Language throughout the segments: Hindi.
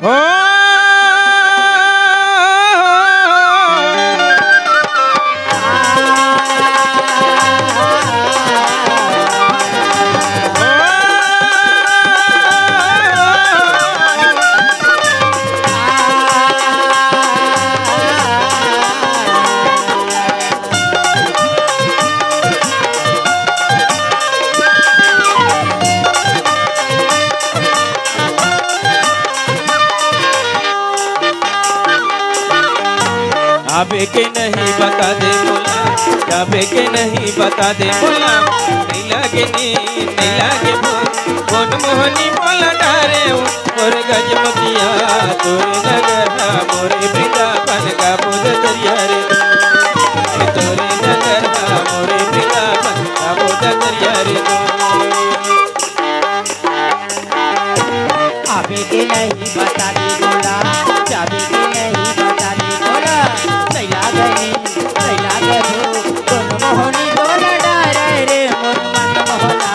हो जाबे के नहीं बता दे बोला, जाबे के नहीं बता दे बोला, नहीं लागे नहीं लागे बोन मोहनी बोला डारे मोर गजमतिया तोरे नगरा मोरे वृंदावन का बोध दरिया रे, तोरे नगरा मोरे वृंदावन का बोध दरिया रे। जाबे के नहीं बता दे बोला, जाबे के नहीं बता दे बोला, सैला गई मोहनी बोला डारे रे मोर मन मोहना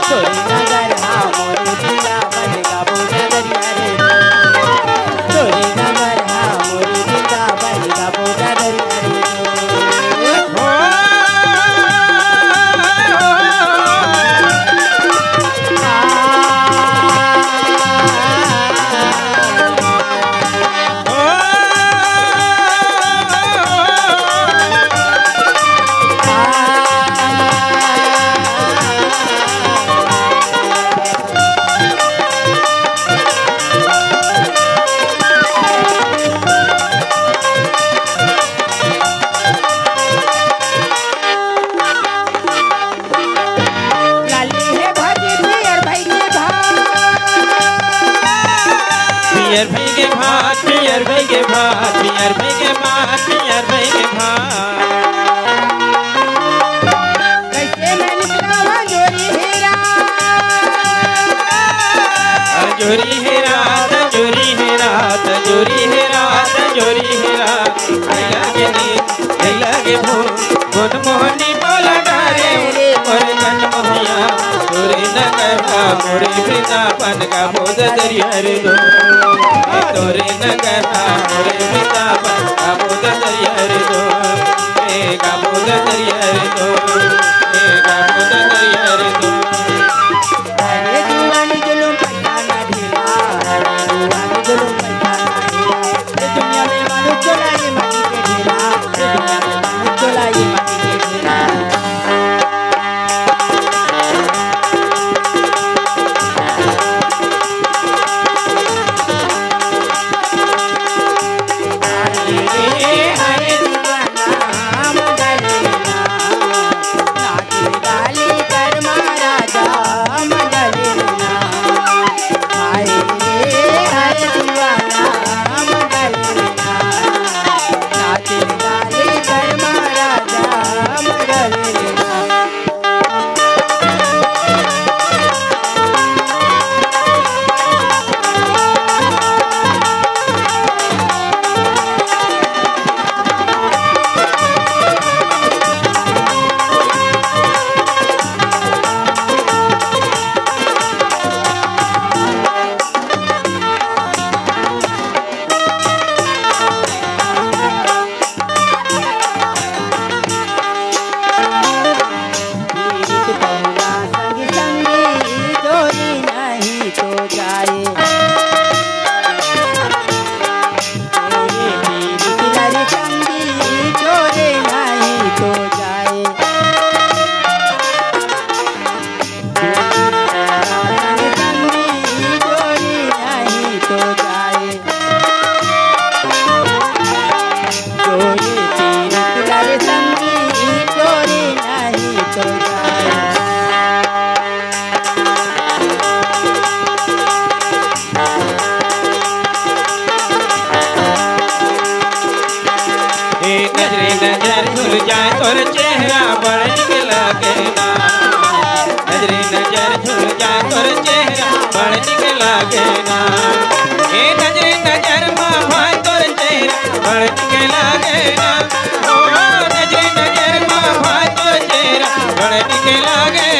तोरी नगर हा मोर वृंदावन का बोध दरिया रे, तोरी नगर हा मोर वृंदावन का बोध दरिया रे। पियर भाई के भात, पियर भाई के भात, पियर भाई के भात, पियर भाई के भात। कैसे मैं निकला जोरी हीरा, जोरी हीरा, जोरी हीरा, जोरी हीरा, जोरी हीरा। नहीं लागे बोन मोहनी बोला डारे मोर गन मोहिया तोरे नगरा मोरे वृंदावन का बोध दरिया रे दो, तोरे नगरा मोरे वृंदावन का बोध दरिया रे दो, का बोध दरिया रे दो, का बोध दरिया रे दो। अरे दीवानी जुलूम पैसा ना ढीला, अरे दीवानी जुलूम पैसा ना ढीला, ये दुनिया में मालूम चला ये माटी के ढेला, ये दुनिया में मालूम चला ये माटी के ढेला। नजर झुल जाए तोर चेहरा बड़ निक लागे ना, नजरे नजर झुल जाए तोर चेहरा बड़ निक लागे ना, ए नजरे नजर माँ भाई तोर चेहरा बड़ निक लागे ना, ओ नजरे नजर माँ भाई तोर चेहरा बड़ निक लागे